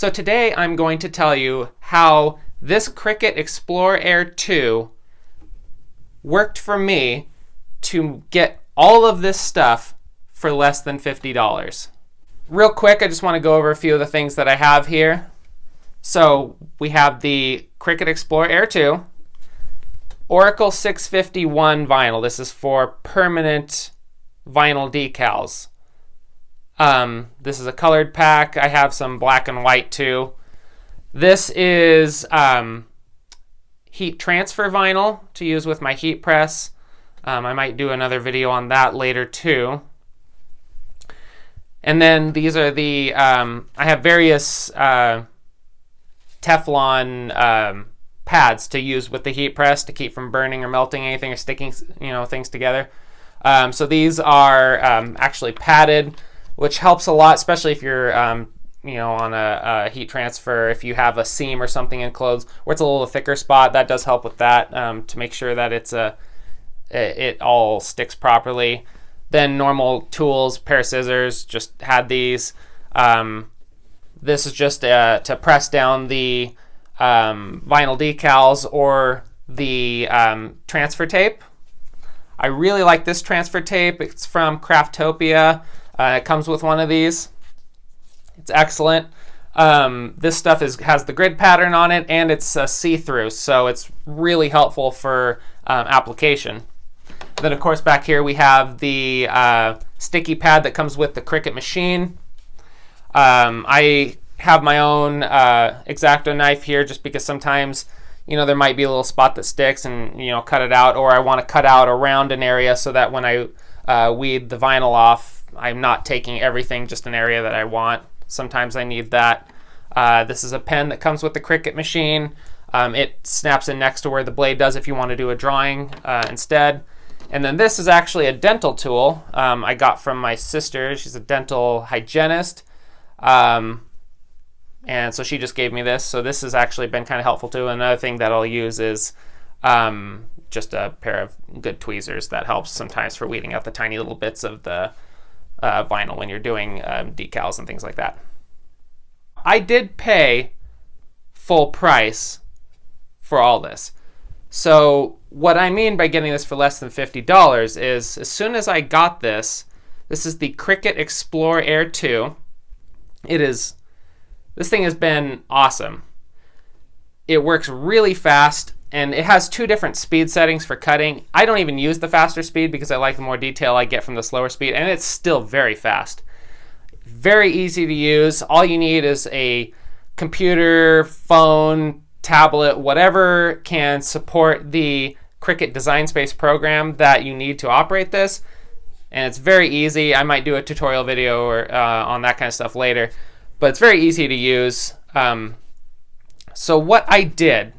So today I'm going to tell you how this Cricut Explore Air 2 worked for me to get all of this stuff for less than $50. Real quick, I just want to go over a few of the things that I have here. So we have the Cricut Explore Air 2, Oracal 651 vinyl. This is for permanent vinyl decals. This is a colored pack. I have some black and white too. This is heat transfer vinyl to use with my heat press. I might do another video on that later too. And then these are the, I have various Teflon pads to use with the heat press to keep from burning or melting anything or sticking, things together. So these are actually padded, which helps a lot, especially if you're, on a heat transfer. If you have a seam or something in clothes where it's a little thicker spot, that does help with that to make sure that it all sticks properly. Then normal tools, pair of scissors, just had these. This is just to press down the vinyl decals or the transfer tape. I really like this transfer tape. It's from Craftopia. It comes with one of these. It's excellent. This stuff has the grid pattern on it, and it's see-through, so it's really helpful for application. Then, of course, back here we have the sticky pad that comes with the Cricut machine. I have my own X-Acto knife here just because sometimes there might be a little spot that sticks and cut it out, or I want to cut out around an area so that when I weed the vinyl off, I'm not taking everything, just an area that I want. Sometimes I need that. This is a pen that comes with the Cricut machine. It snaps in next to where the blade does if you want to do a drawing instead. And then this is actually a dental tool I got from my sister. She's a dental hygienist. And so she just gave me this. So this has actually been kind of helpful too. Another thing that I'll use is just a pair of good tweezers. That helps sometimes for weeding out the tiny little bits of the vinyl when you're doing decals and things like that. I did pay full price for all this. So what I mean by getting this for less than $50 is as soon as I got this is the Cricut Explore Air 2. This thing has been awesome. It works really fast, and it has two different speed settings for cutting. I don't even use the faster speed because I like the more detail I get from the slower speed, and it's still very fast. Very easy to use. All you need is a computer, phone, tablet, whatever can support the Cricut Design Space program that you need to operate this. And it's very easy. I might do a tutorial video or on that kind of stuff later, but it's very easy to use. So what I did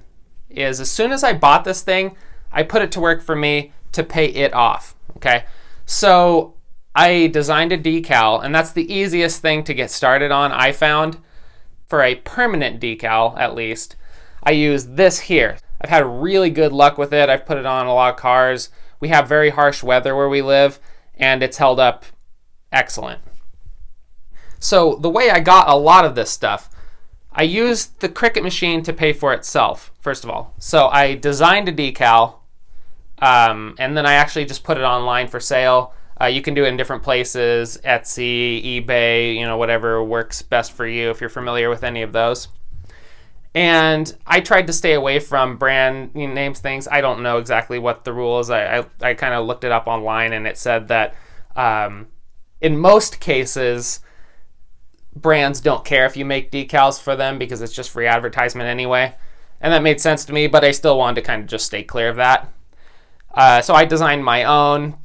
is as soon as I bought this thing, I put it to work for me to pay it off. Okay, so I designed a decal, and that's the easiest thing to get started on, I found. For a permanent decal, at least, I use this here. I've had really good luck with it. I've put it on a lot of cars. We have very harsh weather where we live, and it's held up excellent. So the way I got a lot of this stuff, I used the Cricut machine to pay for itself, first of all. So I designed a decal, and then I actually just put it online for sale. You can do it in different places, Etsy, eBay, whatever works best for you if you're familiar with any of those. And I tried to stay away from brand names things. I don't know exactly what the rule is. I kind of looked it up online, and it said that in most cases, brands don't care if you make decals for them because it's just free advertisement anyway. And that made sense to me, but I still wanted to kind of just stay clear of that. So I designed my own.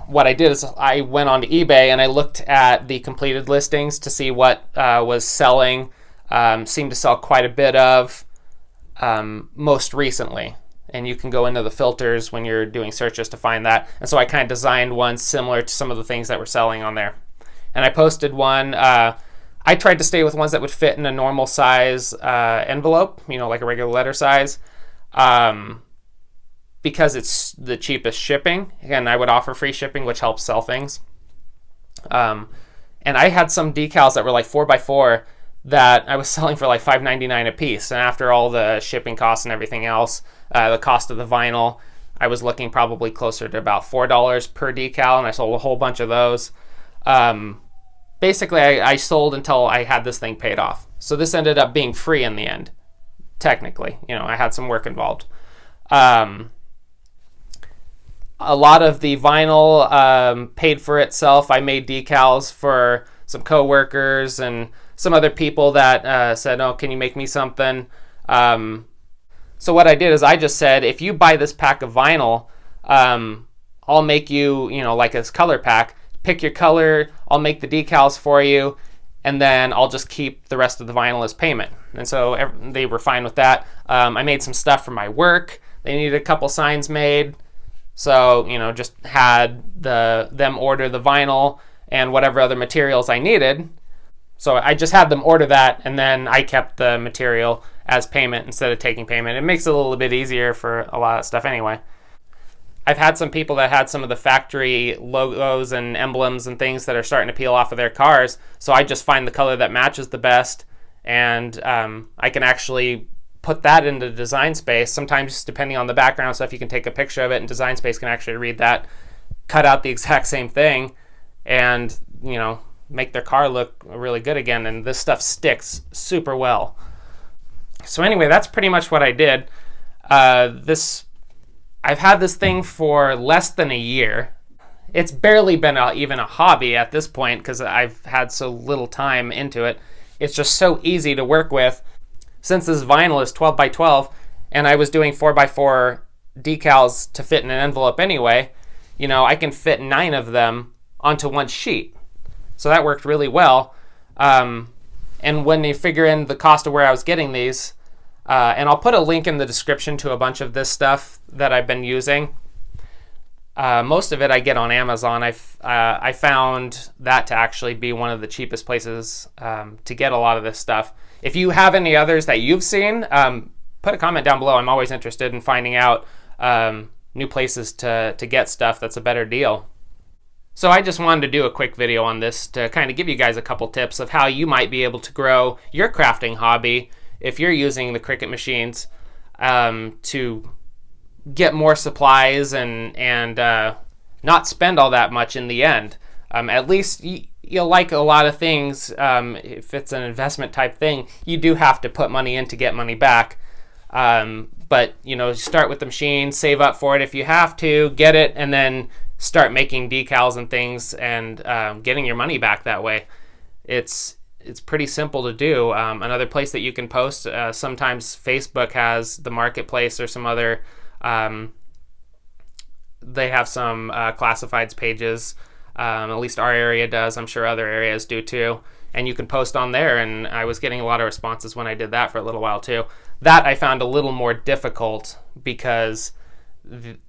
What I did is I went onto eBay and I looked at the completed listings to see what was selling. Seemed to sell quite a bit of most recently. And you can go into the filters when you're doing searches to find that. And so I kind of designed one similar to some of the things that were selling on there. And I posted one. I tried to stay with ones that would fit in a normal size envelope, like a regular letter size. Because it's the cheapest shipping. Again, I would offer free shipping, which helps sell things. And I had some decals that were like 4x4 that I was selling for like $5.99 a piece. And after all the shipping costs and everything else, the cost of the vinyl, I was looking probably closer to about $4 per decal, and I sold a whole bunch of those. Basically, I sold until I had this thing paid off. So this ended up being free in the end, technically. You know, I had some work involved. A lot of the vinyl paid for itself. I made decals for some coworkers and some other people that said, oh, can you make me something? So what I did is I just said, if you buy this pack of vinyl, I'll make you, like this color pack. Pick your color, I'll make the decals for you, and then I'll just keep the rest of the vinyl as payment. And so they were fine with that. I made some stuff for my work. They needed a couple signs made. So, just had them order the vinyl and whatever other materials I needed. So I just had them order that, and then I kept the material as payment instead of taking payment. It makes it a little bit easier for a lot of stuff anyway. I've had some people that had some of the factory logos and emblems and things that are starting to peel off of their cars. So I just find the color that matches the best, and I can actually put that into Design Space. Sometimes, depending on the background stuff, you can take a picture of it, and Design Space can actually read that, cut out the exact same thing, and make their car look really good again. And this stuff sticks super well. So anyway, that's pretty much what I did. I've had this thing for less than a year. It's barely been even a hobby at this point because I've had so little time into it. It's just so easy to work with. Since this vinyl is 12 by 12 and I was doing 4 by 4 decals to fit in an envelope anyway, I can fit 9 of them onto one sheet. So that worked really well. And when you figure in the cost of where I was getting these, and I'll put a link in the description to a bunch of this stuff that I've been using. Most of it I get on Amazon. I found that to actually be one of the cheapest places to get a lot of this stuff. If you have any others that you've seen, put a comment down below. I'm always interested in finding out new places to get stuff that's a better deal. So I just wanted to do a quick video on this to kind of give you guys a couple tips of how you might be able to grow your crafting hobby if you're using the Cricut machines to get more supplies and not spend all that much in the end. At least you'll like a lot of things. If it's an investment type thing, you do have to put money in to get money back. But start with the machine, save up for it if you have to, get it, and then start making decals and things and getting your money back that way. It's pretty simple to do. Another place that you can post, sometimes Facebook has the marketplace or some other, they have some classifieds pages. At least our area does. I'm sure other areas do too. And you can post on there, and I was getting a lot of responses when I did that for a little while too. That I found a little more difficult because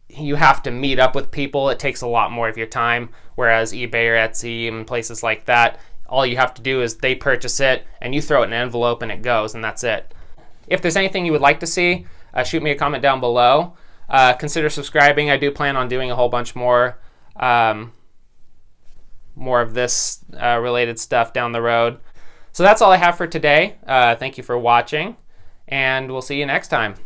you have to meet up with people. It takes a lot more of your time, whereas eBay or Etsy and places like that, all you have to do is they purchase it and you throw it in an envelope and it goes, and that's it. If there's anything you would like to see, shoot me a comment down below. Consider subscribing. I do plan on doing a whole bunch more of this related stuff down the road. So that's all I have for today. Thank you for watching, and we'll see you next time.